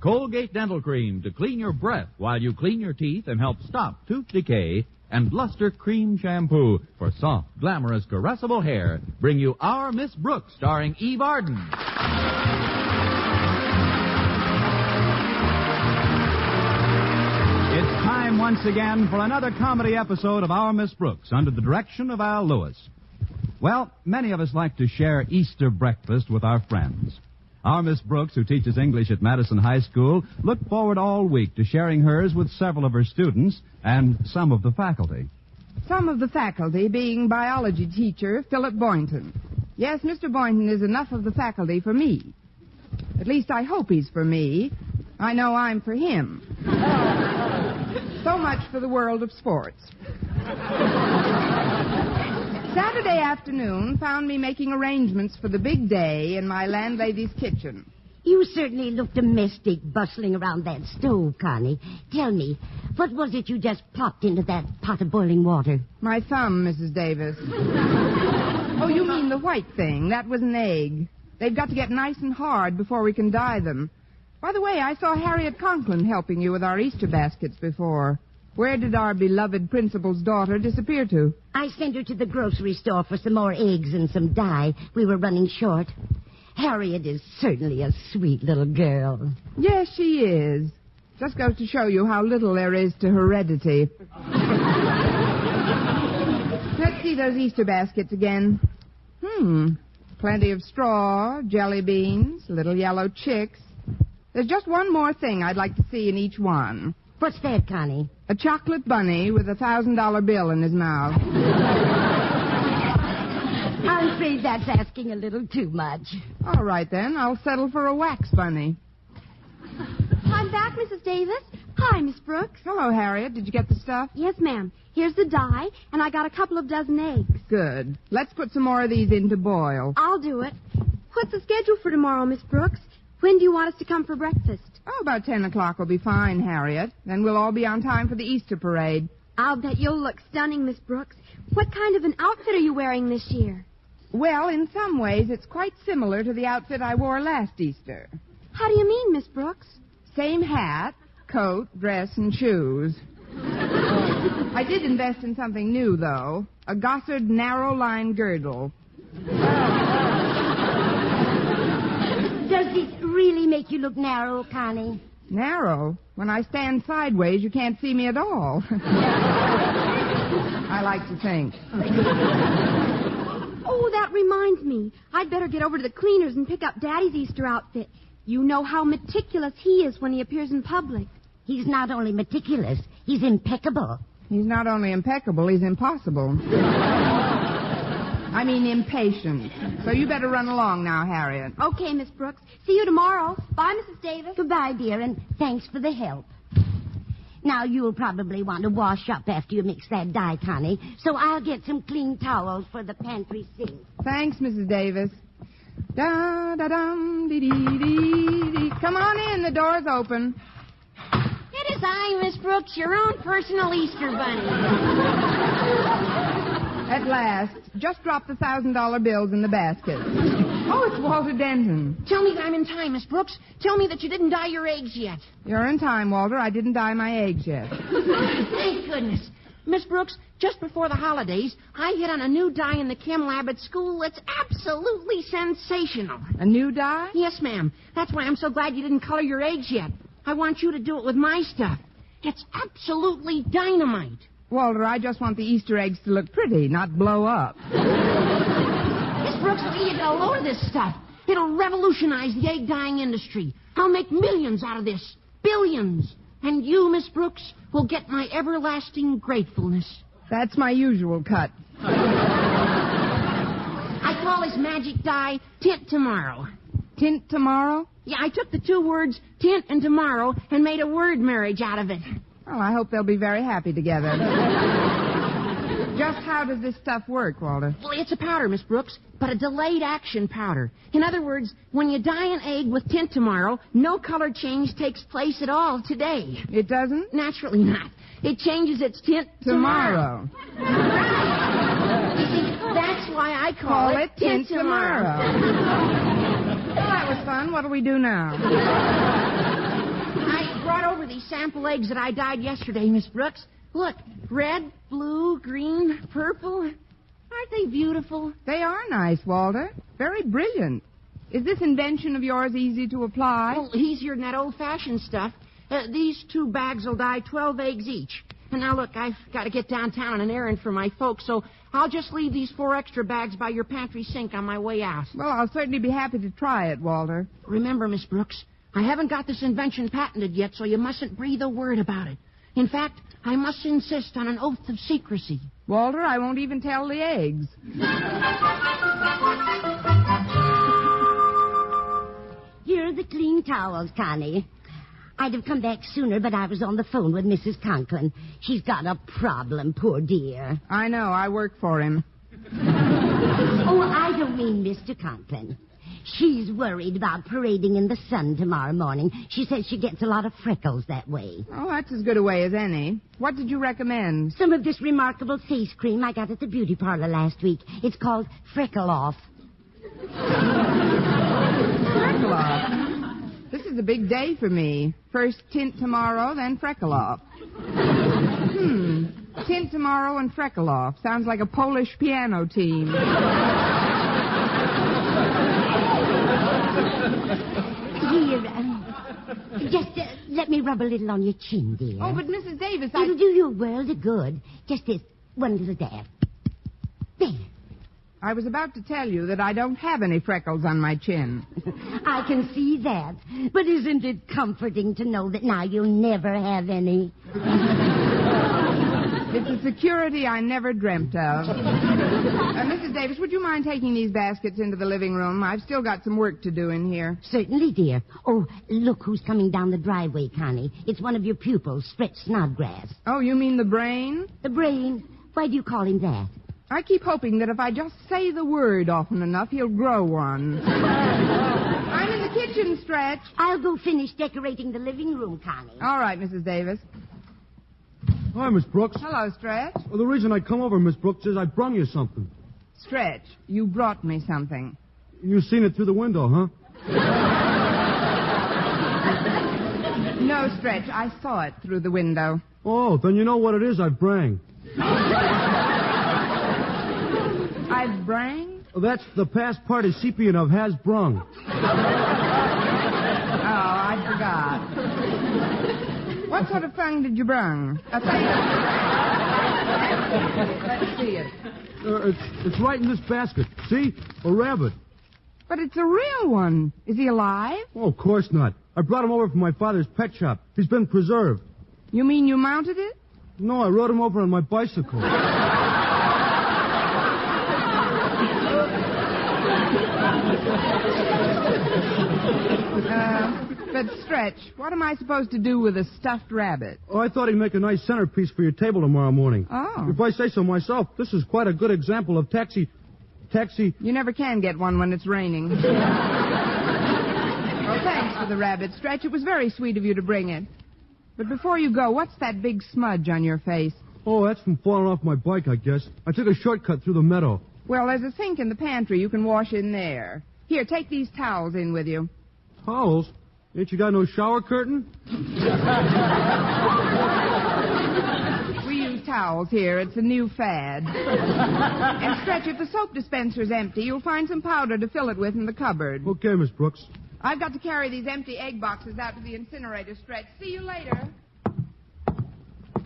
Colgate Dental Cream to clean your breath while you clean your teeth and help stop tooth decay. And Luster Cream Shampoo for soft, glamorous, caressable hair bring you Our Miss Brooks, starring Eve Arden. It's time once again for another comedy episode of Our Miss Brooks under the direction of Al Lewis. Well, many of us like to share Easter breakfast with our friends. Our Miss Brooks, who teaches English at Madison High School, looked forward all week to sharing hers with several of her students and some of the faculty. Some of the faculty being biology teacher Philip Boynton. Yes, Mr. Boynton is enough of the faculty for me. At least I hope he's for me. I know I'm for him. So much for the world of sports. Saturday afternoon found me making arrangements for the big day in my landlady's kitchen. You certainly look domestic, bustling around that stove, Connie. Tell me, what was it you just plopped into that pot of boiling water? My thumb, Mrs. Davis. Oh, you mean the white thing. That was an egg. They've got to get nice and hard before we can dye them. By the way, I saw Harriet Conklin helping you with our Easter baskets before. Where did our beloved principal's daughter disappear to? I sent her to the grocery store for some more eggs and some dye. We were running short. Harriet is certainly a sweet little girl. Yes, she is. Just goes to show you how little there is to heredity. Let's see those Easter baskets again. Plenty of straw, jelly beans, little yellow chicks. There's just one more thing I'd like to see in each one. What's that, Connie? A chocolate bunny with a $1,000 bill in his mouth. I'm afraid that's asking a little too much. All right, then. I'll settle for a wax bunny. I'm back, Mrs. Davis. Hi, Miss Brooks. Hello, Harriet. Did you get the stuff? Yes, ma'am. Here's the dye, and I got a couple of dozen eggs. Good. Let's put some more of these in to boil. I'll do it. What's the schedule for tomorrow, Miss Brooks? When do you want us to come for breakfast? Oh, about 10 o'clock will be fine, Harriet. Then we'll all be on time for the Easter parade. I'll bet you'll look stunning, Miss Brooks. What kind of an outfit are you wearing this year? Well, in some ways, it's quite similar to the outfit I wore last Easter. How do you mean, Miss Brooks? Same hat, coat, dress, and shoes. I did invest in something new, though. A Gossard narrow-line girdle. Does this really make you look narrow, Connie? Narrow? When I stand sideways, you can't see me at all. I like to think. Oh, that reminds me. I'd better get over to the cleaners and pick up Daddy's Easter outfit. You know how meticulous he is when he appears in public. He's not only meticulous, he's impeccable. He's not only impeccable, he's impossible. I mean impatient. So you better run along now, Harriet. Okay, Miss Brooks. See you tomorrow. Bye, Mrs. Davis. Goodbye, dear, and thanks for the help. Now, you'll probably want to wash up after you mix that dye, Connie, so I'll get some clean towels for the pantry sink. Thanks, Mrs. Davis. Da-da-dum-dee-dee-dee-dee. Come on in. The door's open. It is I, Miss Brooks, your own personal Easter bunny. At last. Just drop the $1,000 bills in the basket. Oh, it's Walter Denton. Tell me that I'm in time, Miss Brooks. Tell me that you didn't dye your eggs yet. You're in time, Walter. I didn't dye my eggs yet. Thank goodness. Miss Brooks, just before the holidays, I hit on a new dye in the chem lab at school that's absolutely sensational. A new dye? Yes, ma'am. That's why I'm so glad you didn't color your eggs yet. I want you to do it with my stuff. It's absolutely dynamite. Walter, I just want the Easter eggs to look pretty, not blow up. Miss Brooks, you get a load of this stuff. It'll revolutionize the egg dyeing industry. I'll make millions out of this. Billions. And you, Miss Brooks, will get my everlasting gratefulness. That's my usual cut. I call this magic dye Tint Tomorrow. Tint Tomorrow? Yeah, I took the two words tint and tomorrow and made a word marriage out of it. Well, I hope they'll be very happy together. Just how does this stuff work, Walter? Well, it's a powder, Miss Brooks, but a delayed action powder. In other words, when you dye an egg with Tint Tomorrow, no color change takes place at all today. It doesn't? Naturally not. It changes its tint tomorrow. You see, that's why I call it Tint Tomorrow. Well, that was fun. What'll we do now? sample eggs that I dyed yesterday, Miss Brooks. Look, red, blue, green, purple. Aren't they beautiful? They are nice, Walter. Very brilliant. Is this invention of yours easy to apply? Well, easier than that old-fashioned stuff. These 2 bags will dye 12 eggs each. And now, look, I've got to get downtown on an errand for my folks, so I'll just leave these 4 extra bags by your pantry sink on my way out. Well, I'll certainly be happy to try it, Walter. Remember, Miss Brooks, I haven't got this invention patented yet, so you mustn't breathe a word about it. In fact, I must insist on an oath of secrecy. Walter, I won't even tell the eggs. Here are the clean towels, Connie. I'd have come back sooner, but I was on the phone with Mrs. Conklin. She's got a problem, poor dear. I know. I work for him. Oh, I don't mean Mr. Conklin. She's worried about parading in the sun tomorrow morning. She says she gets a lot of freckles that way. Oh, that's as good a way as any. What did you recommend? Some of this remarkable face cream I got at the beauty parlor last week. It's called Freckle Off. Freckle off? This is a big day for me. First tint tomorrow, then freckle off. Tint tomorrow and freckle off. Sounds like a Polish piano team. Here, just let me rub a little on your chin, dear. Oh, but Mrs. Davis, It'll do you a world of good. Just this one little dab. There. I was about to tell you that I don't have any freckles on my chin. I can see that. But isn't it comforting to know that now you'll never have any? It's a security I never dreamt of. Mrs. Davis, would you mind taking these baskets into the living room? I've still got some work to do in here. Certainly, dear. Oh, look who's coming down the driveway, Connie. It's one of your pupils, Stretch Snodgrass. Oh, you mean the brain? The brain? Why do you call him that? I keep hoping that if I just say the word often enough, he'll grow one. I'm in the kitchen, Stretch. I'll go finish decorating the living room, Connie. All right, Mrs. Davis. Hi, Miss Brooks. Hello, Stretch. Well, the reason I come over, Miss Brooks, is I brung you something. Stretch, you brought me something. You seen it through the window, huh? No, Stretch, I saw it through the window. Oh, then you know what it is I brang. I brang? Well, that's the past participian of has brung. Oh, I forgot. What sort of thing did you brung? A thing? Let's see it. It's right in this basket. See? A rabbit. But it's a real one. Is he alive? Oh, of course not. I brought him over from my father's pet shop. He's been preserved. You mean you mounted it? No, I rode him over on my bicycle. But Stretch, what am I supposed to do with a stuffed rabbit? Oh, I thought he'd make a nice centerpiece for your table tomorrow morning. Oh. If I say so myself, this is quite a good example of taxi... You never can get one when it's raining. Well, thanks for the rabbit, Stretch. It was very sweet of you to bring it. But before you go, what's that big smudge on your face? Oh, that's from falling off my bike, I guess. I took a shortcut through the meadow. Well, there's a sink in the pantry. You can wash in there. Here, take these towels in with you. Towels? Ain't you got no shower curtain? We use towels here. It's a new fad. And Stretch, if the soap dispenser's empty, you'll find some powder to fill it with in the cupboard. Okay, Miss Brooks. I've got to carry these empty egg boxes out to the incinerator, Stretch. See you later.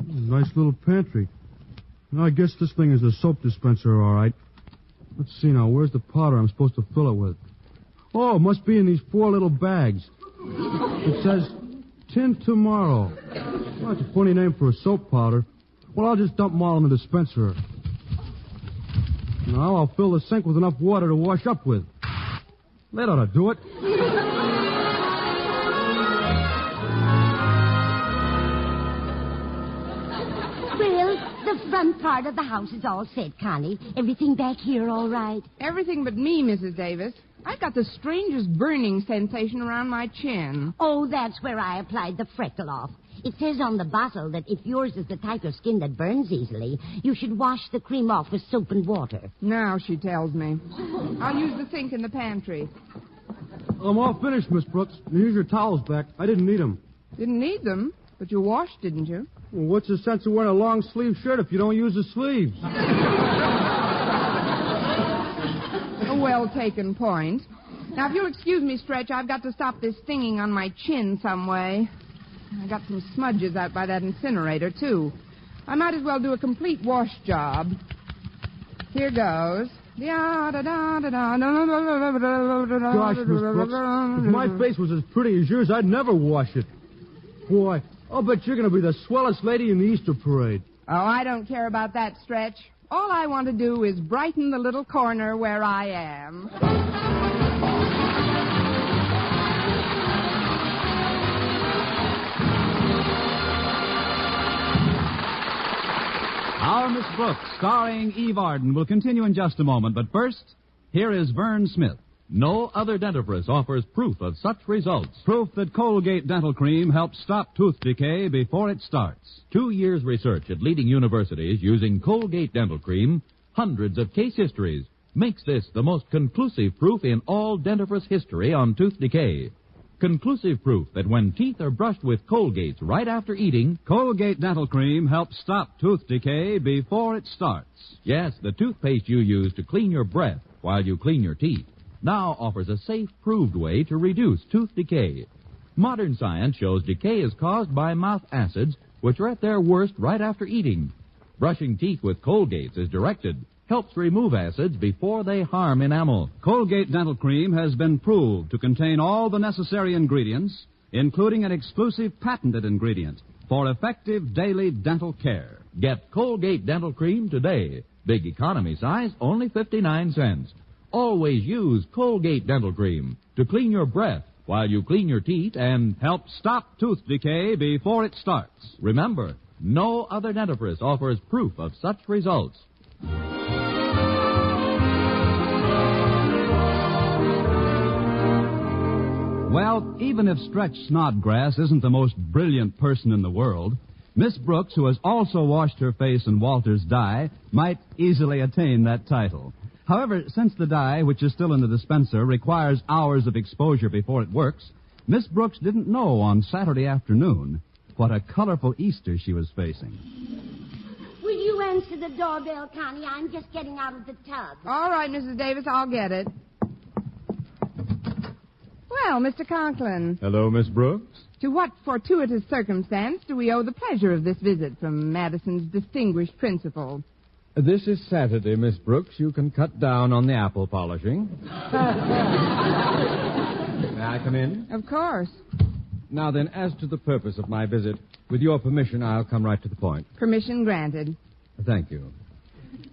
Nice little pantry. Now, I guess this thing is a soap dispenser, all right. Let's see now. Where's the powder I'm supposed to fill it with? Oh, it must be in these 4 little bags. It says, tint tomorrow. Well, that's a funny name for a soap powder. Well, I'll just dump them all in the dispenser. Now, I'll fill the sink with enough water to wash up with. That ought to do it. Well, the front part of the house is all set, Connie. Everything back here all right? Everything but me, Mrs. Davis. I've got the strangest burning sensation around my chin. Oh, that's where I applied the Freckle Off. It says on the bottle that if yours is the type of skin that burns easily, you should wash the cream off with soap and water. Now she tells me. I'll use the sink in the pantry. I'm all finished, Miss Brooks. Here's your towels back. I didn't need them. Didn't need them? But you washed, didn't you? Well, what's the sense of wearing a long-sleeve shirt if you don't use the sleeves? A well-taken point. Now, if you'll excuse me, Stretch, I've got to stop this stinging on my chin some way. I got some smudges out by that incinerator, too. I might as well do a complete wash job. Here goes. Gosh, Miss Brooks, if my face was as pretty as yours, I'd never wash it. Boy, I'll bet you're going to be the swellest lady in the Easter parade. Oh, I don't care about that, Stretch. All I want to do is brighten the little corner where I am. Our Miss Brooks, starring Eve Arden, will continue in just a moment. But first, here is Vern Smith. No other dentifrice offers proof of such results. Proof that Colgate Dental Cream helps stop tooth decay before it starts. 2 years' research at leading universities using Colgate Dental Cream, hundreds of case histories, makes this the most conclusive proof in all dentifrice history on tooth decay. Conclusive proof that when teeth are brushed with Colgates right after eating, Colgate Dental Cream helps stop tooth decay before it starts. Yes, the toothpaste you use to clean your breath while you clean your teeth now offers a safe, proved way to reduce tooth decay. Modern science shows decay is caused by mouth acids, which are at their worst right after eating. Brushing teeth with Colgates as directed helps remove acids before they harm enamel. Colgate Dental Cream has been proved to contain all the necessary ingredients, including an exclusive patented ingredient for effective daily dental care. Get Colgate Dental Cream today. Big economy size, only 59 cents. Always use Colgate Dental Cream to clean your breath while you clean your teeth and help stop tooth decay before it starts. Remember, no other dentifrice offers proof of such results. Well, even if Stretch Snodgrass isn't the most brilliant person in the world, Miss Brooks, who has also washed her face in Walter's dye, might easily attain that title. However, since the dye, which is still in the dispenser, requires hours of exposure before it works, Miss Brooks didn't know on Saturday afternoon what a colorful Easter she was facing. Will you answer the doorbell, Connie? I'm just getting out of the tub. All right, Mrs. Davis, I'll get it. Well, Mr. Conklin. Hello, Miss Brooks. To what fortuitous circumstance do we owe the pleasure of this visit from Madison's distinguished principal? This is Saturday, Miss Brooks. You can cut down on the apple polishing. May I come in? Of course. Now then, as to the purpose of my visit, with your permission, I'll come right to the point. Permission granted. Thank you.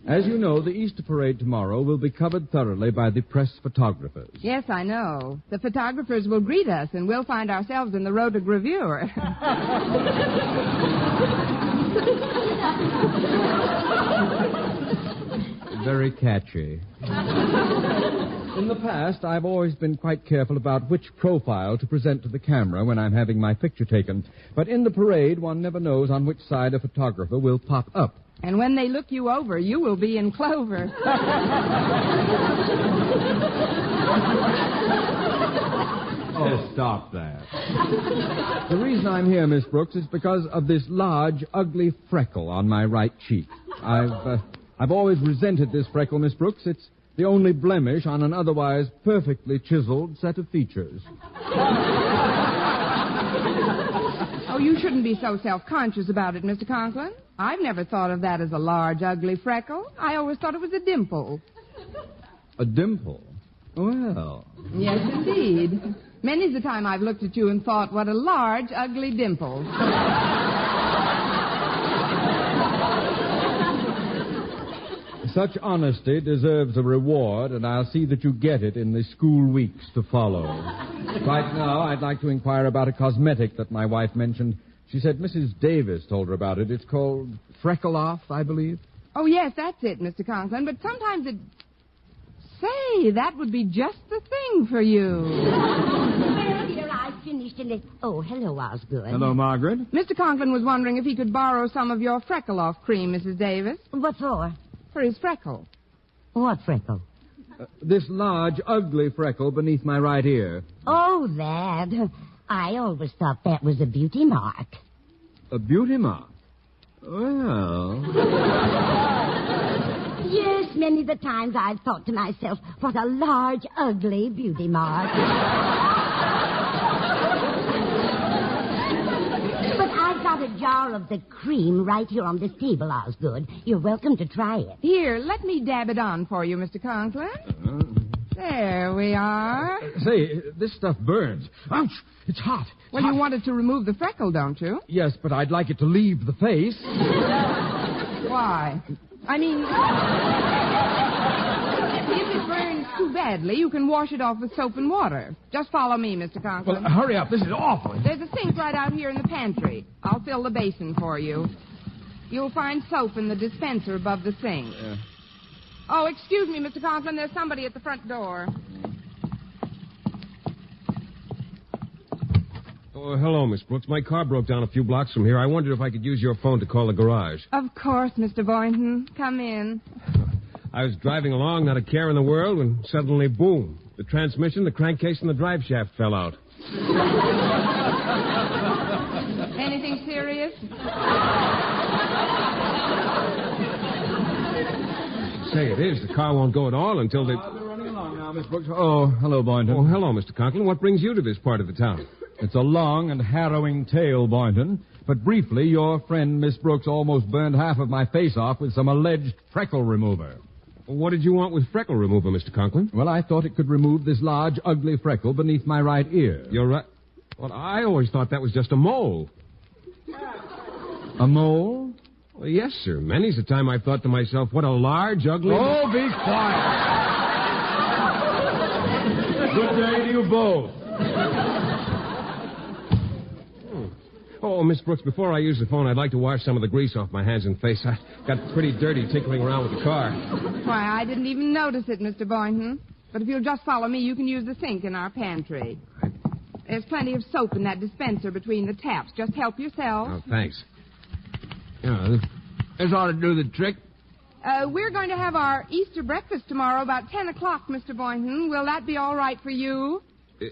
As you know, the Easter parade tomorrow will be covered thoroughly by the press photographers. Yes, I know. The photographers will greet us, and we'll find ourselves in the rotogravure. Very catchy. In the past, I've always been quite careful about which profile to present to the camera when I'm having my picture taken. But in the parade, one never knows on which side a photographer will pop up. And when they look you over, you will be in clover. Oh, stop that. The reason I'm here, Miss Brooks, is because of this large, ugly freckle on my right cheek. I've always resented this freckle, Miss Brooks. It's the only blemish on an otherwise perfectly chiseled set of features. Oh, you shouldn't be so self-conscious about it, Mr. Conklin. I've never thought of that as a large, ugly freckle. I always thought it was a dimple. A dimple? Well. Yes, indeed. Many's the time I've looked at you and thought, what a large, ugly dimple. Such honesty deserves a reward, and I'll see that you get it in the school weeks to follow. Right now, I'd like to inquire about a cosmetic that my wife mentioned. She said Mrs. Davis told her about it. It's called Freckle Off, I believe. Oh, yes, that's it, Mr. Conklin. But sometimes it... Say, that would be just the thing for you. Well, dear, I finished and Oh, hello, Osgood. Hello, Margaret. Mr. Conklin was wondering if he could borrow some of your Freckle Off cream, Mrs. Davis. What for? For his freckle. What freckle? This large, ugly freckle beneath my right ear. Oh, that. I always thought that was a beauty mark. A beauty mark? Well... Yes, many the times I've thought to myself, what a large, ugly beauty mark. But I've got a jar of the cream right here on this table, Osgood. You're welcome to try it. Here, let me dab it on for you, Mr. Conklin. There we are. Say, this stuff burns. Ouch! It's hot. Well, you wanted to remove the freckle, don't you? Yes, but I'd like it to leave the face. Why? I mean, if it burns too badly, you can wash it off with soap and water. Just follow me, Mr. Conklin. Well, hurry up. This is awful. There's a sink right out here in the pantry. I'll fill the basin for you. You'll find soap in the dispenser above the sink. Oh, excuse me, Mr. Conklin. There's somebody at the front door. Oh, hello, Miss Brooks. My car broke down a few blocks from here. I wondered if I could use your phone to call the garage. Of course, Mr. Boynton. Come in. I was driving along, not a care in the world, when suddenly, boom, the transmission, the crankcase, and the drive shaft fell out. Anything serious? Say, it is. The car won't go at all until they... I've been running along now, Miss Brooks. Oh, hello, Boynton. Oh, hello, Mr. Conklin. What brings you to this part of the town? It's a long and harrowing tale, Boynton. But briefly, your friend, Miss Brooks, almost burned half of my face off with some alleged freckle remover. What did you want with freckle remover, Mr. Conklin? Well, I thought it could remove this large, ugly freckle beneath my right ear. You're right. Well, I always thought that was just a mole. A mole? Well, yes, sir. Many's the time I've thought to myself, what a large, ugly... Oh, be quiet. Good day to you both. Oh, Miss Brooks, before I use the phone, I'd like to wash some of the grease off my hands and face. I got pretty dirty tinkering around with the car. Why, I didn't even notice it, Mr. Boynton. But if you'll just follow me, you can use the sink in our pantry. There's plenty of soap in that dispenser between the taps. Just help yourself. Oh, thanks. This ought to do the trick. We're going to have our Easter breakfast tomorrow about 10 o'clock, Mr. Boynton. Will that be all right for you?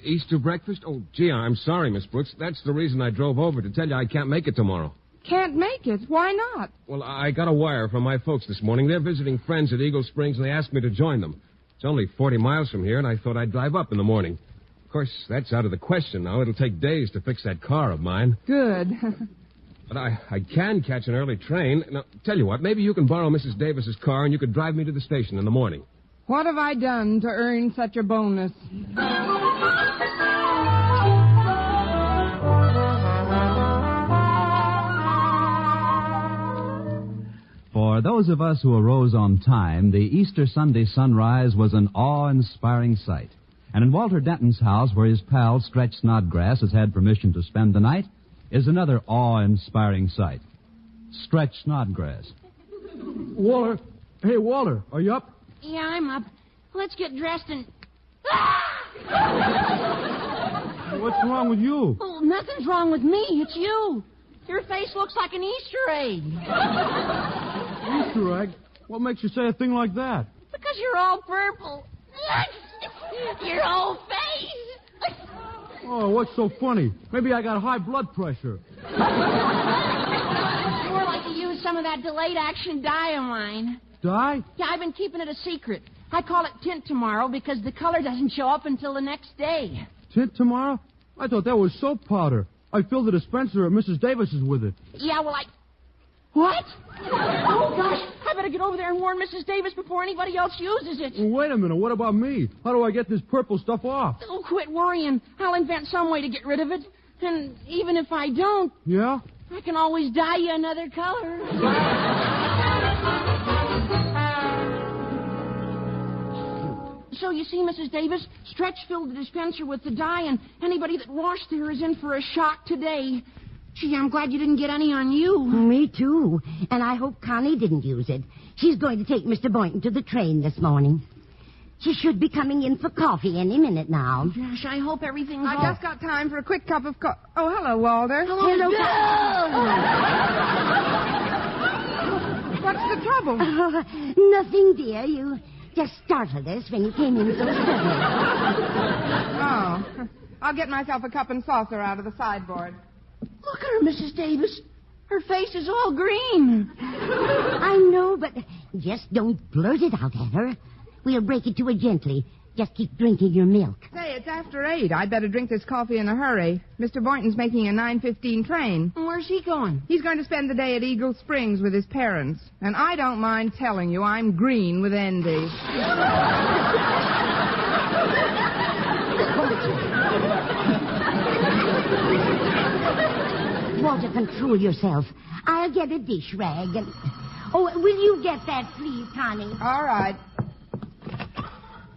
Easter breakfast? Oh, gee, I'm sorry, Miss Brooks. That's the reason I drove over, to tell you I can't make it tomorrow. Can't make it? Why not? Well, I got a wire from my folks this morning. They're visiting friends at Eagle Springs, and they asked me to join them. It's only 40 miles from here, and I thought I'd drive up in the morning. Of course, that's out of the question now. It'll take days to fix that car of mine. Good. But I can catch an early train. Now, tell you what, maybe you can borrow Mrs. Davis's car, and you could drive me to the station in the morning. What have I done to earn such a bonus? For those of us who arose on time, the Easter Sunday sunrise was an awe-inspiring sight. And in Walter Denton's house, where his pal Stretch Snodgrass has had permission to spend the night, is another awe-inspiring sight. Stretch Snodgrass. Walter. Hey, Walter, are you up? Yeah, I'm up. Let's get dressed and... What's wrong with you? Oh, nothing's wrong with me. It's you. Your face looks like an Easter egg. Easter egg? What makes you say a thing like that? Because you're all purple. Your whole face. Oh, what's so funny? Maybe I got high blood pressure. More like to use some of that delayed action dye of mine. Dye? Yeah, I've been keeping it a secret. I call it tint tomorrow because the color doesn't show up until the next day. Tint tomorrow? I thought that was soap powder. I filled the dispenser at Mrs. Davis's with it. Yeah, well, What? Oh, gosh. I better get over there and warn Mrs. Davis before anybody else uses it. Well, wait a minute. What about me? How do I get this purple stuff off? Oh, quit worrying. I'll invent some way to get rid of it. And even if I don't... Yeah? I can always dye you another color. So, you see, Mrs. Davis, Stretch filled the dispenser with the dye, and anybody that washed there is in for a shock today. Gee, I'm glad you didn't get any on you. Me too. And I hope Connie didn't use it. She's going to take Mr. Boynton to the train this morning. She should be coming in for coffee any minute now. Gosh, I hope everything's I just got time for a quick cup of coffee. Oh, hello, Walter. Hello, What's the trouble? Nothing, dear. You just startled us when you came in so suddenly. Oh. I'll get myself a cup and saucer out of the sideboard. Look at her, Mrs. Davis. Her face is all green. I know, but just don't blurt it out at her. We'll break it to her gently. Just keep drinking your milk. Say, it's after 8. I'd better drink this coffee in a hurry. Mr. Boynton's making a 9:15 train. Where's he going? He's going to spend the day at Eagle Springs with his parents. And I don't mind telling you, I'm green with envy. Walter, control yourself. I'll get a dish rag and... Oh, will you get that, please, Connie? All right.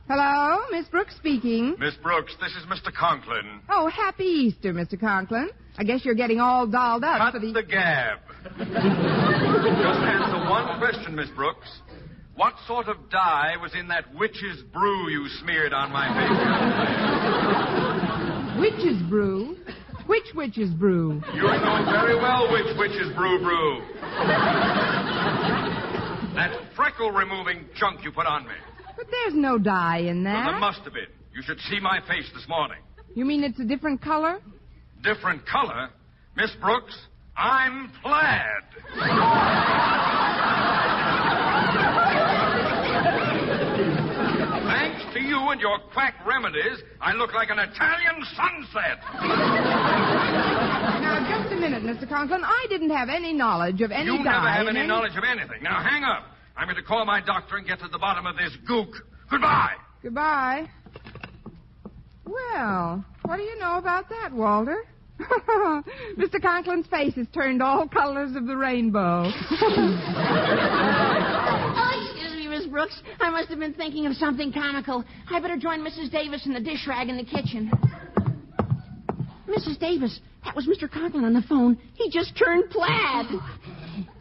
Hello, Miss Brooks speaking. Miss Brooks, this is Mr. Conklin. Oh, happy Easter, Mr. Conklin. I guess you're getting all dolled up Cut for the... the gab. Just answer one question, Miss Brooks. What sort of dye was in that witch's brew you smeared on my face? Witch's brew? Which witch's brew? You know very well which witch's brew. That freckle-removing junk you put on me. But there's no dye in Well, that. there must have been. You should see my face this morning. You mean it's a different color? Different color? Miss Brooks, I'm plaid. Thanks to you and your quack remedies, I look like an Italian sunset. Now, just a minute, Mr. Conklin. I didn't have any knowledge of any You dye. never have in any knowledge of anything. Now, hang up. I'm going to call my doctor and get to the bottom of this gook. Goodbye. Goodbye. Well, what do you know about that, Walter? Mr. Conklin's face has turned all colors of the rainbow. Oh, excuse me, Miss Brooks. I must have been thinking of something comical. I better join Mrs. Davis in the dish rag in the kitchen. Mrs. Davis, that was Mr. Conklin on the phone. He just turned plaid.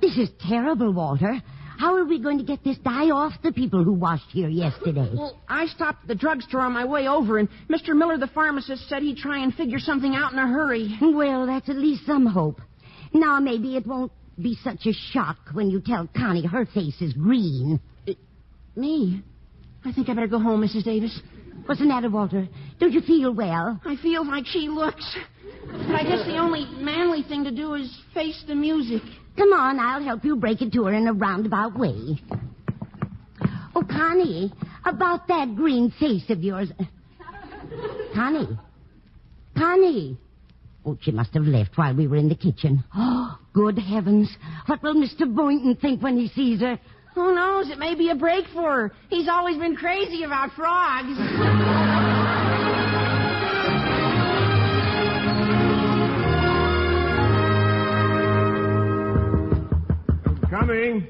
This is terrible, Walter. How are we going to get this dye off the people who washed here yesterday? Well, I stopped at the drugstore on my way over, and Mr. Miller, the pharmacist, said he'd try and figure something out in a hurry. Well, that's at least some hope. Now, maybe it won't be such a shock when you tell Connie her face is green. Me? I think I better go home, Mrs. Davis. What's the matter, Walter? Don't you feel well? I feel like she looks. But I guess the only manly thing to do is face the music. Come on, I'll help you break it to her in a roundabout way. Oh, Connie, about that green face of yours. Connie. Oh, she must have left while we were in the kitchen. Oh, good heavens. What will Mr. Boynton think when he sees her? Who knows? It may be a break for her. He's always been crazy about frogs. Coming.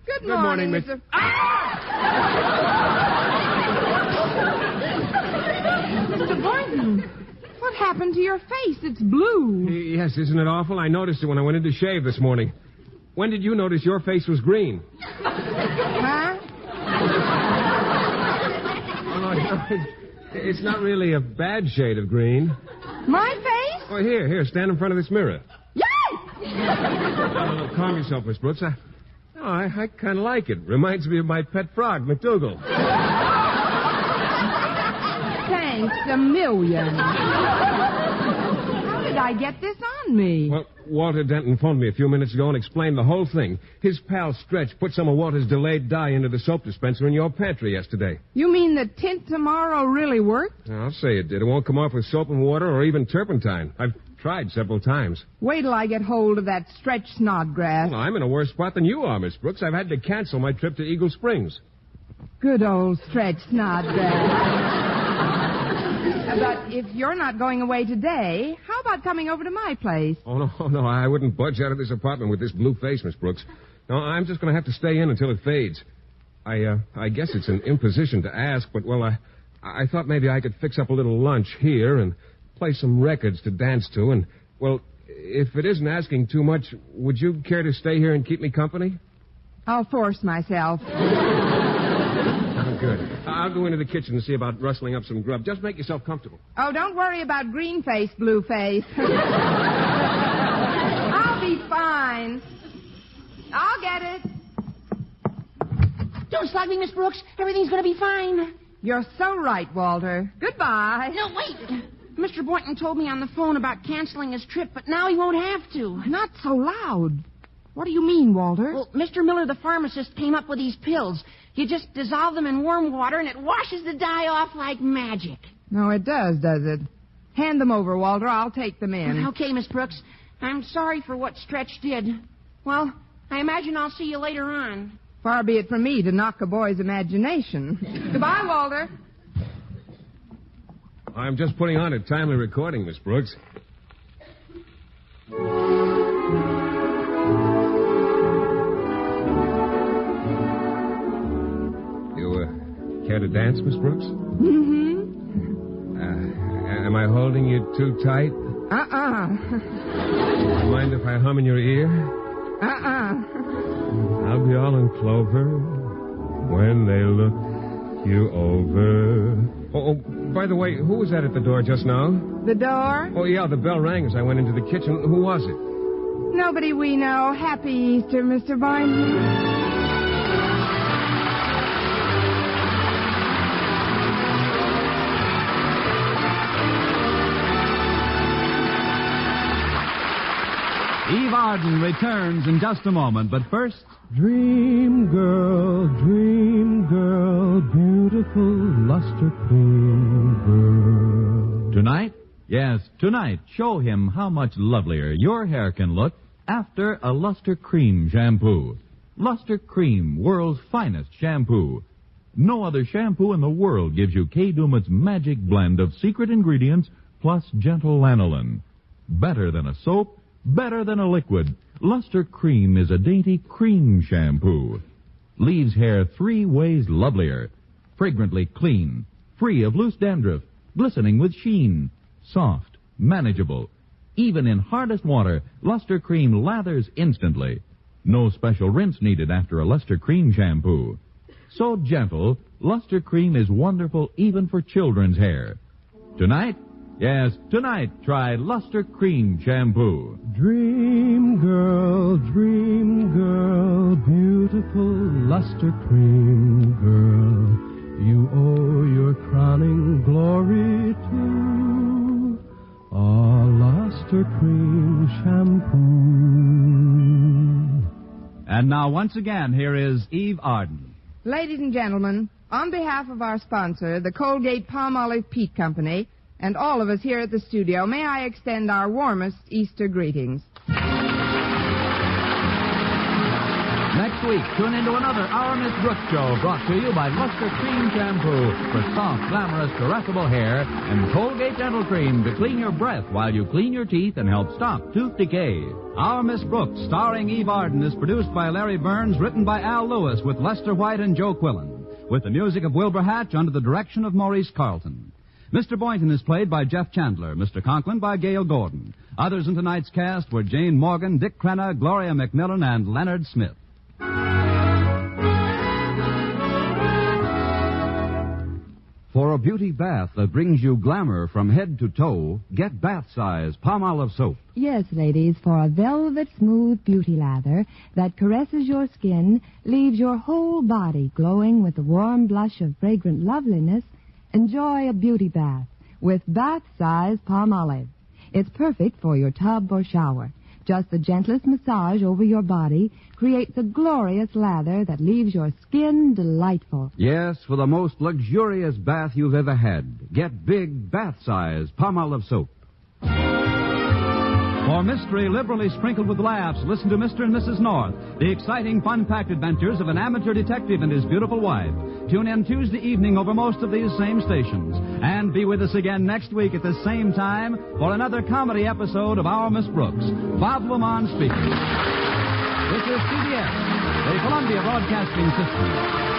Good morning, Miss... Mr. Mr. Boynton, what happened to your face? It's blue. Yes, isn't it awful? I noticed it when I went in to shave this morning. When did you notice your face was green? Huh? Oh, no, it's not really a bad shade of green. My face? Oh, here, stand in front of this mirror. Yes! No, calm yourself, Miss Brooks. I kind of like it. Reminds me of my pet frog, McDougal. Thanks a million. How did I get this on me? Well, Walter Denton phoned me a few minutes ago and explained the whole thing. His pal Stretch put some of Walter's delayed dye into the soap dispenser in your pantry yesterday. You mean the tint tomorrow really worked? I'll say it did. It won't come off with soap and water or even turpentine. I've tried several times. Wait till I get hold of that Stretch Snodgrass. Well, I'm in a worse spot than you are, Miss Brooks. I've had to cancel my trip to Eagle Springs. Good old Stretch Snodgrass. But if you're not going away today, how about coming over to my place? Oh, no, I wouldn't budge out of this apartment with this blue face, Miss Brooks. No, I'm just going to have to stay in until it fades. I guess it's an imposition to ask, but, well, I thought maybe I could fix up a little lunch here and play some records to dance to, and, well, if it isn't asking too much, would you care to stay here and keep me company? I'll force myself. Oh, good. I'll go into the kitchen and see about rustling up some grub. Just make yourself comfortable. Oh, don't worry about green face, blue face. I'll be fine. I'll get it. Don't slug me, Miss Brooks. Everything's going to be fine. You're so right, Walter. Goodbye. No, wait. Mr. Boynton told me on the phone about canceling his trip, but now he won't have to. Not so loud. What do you mean, Walter? Well, Mr. Miller, the pharmacist, came up with these pills. You just dissolve them in warm water, and it washes the dye off like magic. No, it does it? Hand them over, Walter. I'll take them in. Okay, Miss Brooks. I'm sorry for what Stretch did. Well, I imagine I'll see you later on. Far be it from me to knock a boy's imagination. Goodbye, Walter. I'm just putting on a timely recording, Miss Brooks. You care to dance, Miss Brooks? Mm-hmm. Am I holding you too tight? Mind if I hum in your ear? I'll be all in clover when they look you over. Oh, by the way, who was that at the door just now? The door? Oh, yeah, the bell rang as I went into the kitchen. Who was it? Nobody we know. Happy Easter, Mr. Boynton. Eve Arden returns in just a moment, but first... Dream girl, beautiful luster cream girl. Tonight? Yes, tonight, show him how much lovelier your hair can look after a Luster Cream shampoo. Luster Cream, world's finest shampoo. No other shampoo in the world gives you Kay Daumit's magic blend of secret ingredients plus gentle lanolin. Better than a soap, better than a liquid. Luster Cream is a dainty cream shampoo. Leaves hair 3 ways lovelier. Fragrantly clean, free of loose dandruff, glistening with sheen. Soft, manageable. Even in hardest water, Luster Cream lathers instantly. No special rinse needed after a Luster Cream shampoo. So gentle, Luster Cream is wonderful even for children's hair. Tonight, yes, tonight, try Luster Cream shampoo. Dream girl, beautiful luster cream girl. You owe your crowning glory to a luster cream shampoo. And now, once again, here is Eve Arden. Ladies and gentlemen, on behalf of our sponsor, the Colgate Palmolive Peat Company, and all of us here at the studio, may I extend our warmest Easter greetings. Next week, tune into another Our Miss Brooks show brought to you by Luster Cream Shampoo for soft, glamorous, caressable hair and Colgate Dental Cream to clean your breath while you clean your teeth and help stop tooth decay. Our Miss Brooks, starring Eve Arden, is produced by Larry Burns, written by Al Lewis with Lester White and Joe Quillen, with the music of Wilbur Hatch under the direction of Maurice Carlton. Mr. Boynton is played by Jeff Chandler, Mr. Conklin by Gail Gordon. Others in tonight's cast were Jane Morgan, Dick Crenna, Gloria McMillan, and Leonard Smith. For a beauty bath that brings you glamour from head to toe, get bath-size Palmolive soap. Yes, ladies, for a velvet smooth beauty lather that caresses your skin, leaves your whole body glowing with the warm blush of fragrant loveliness, enjoy a beauty bath with bath-size Palmolive. It's perfect for your tub or shower. Just the gentlest massage over your body creates a glorious lather that leaves your skin delightful. Yes, for the most luxurious bath you've ever had, get big bath-size Palmolive soap. For mystery liberally sprinkled with laughs, listen to Mr. and Mrs. North, the exciting, fun-packed adventures of an amateur detective and his beautiful wife. Tune in Tuesday evening over most of these same stations. And be with us again next week at the same time for another comedy episode of Our Miss Brooks. Bob Lamont speaking. This is CBS, the Columbia Broadcasting System.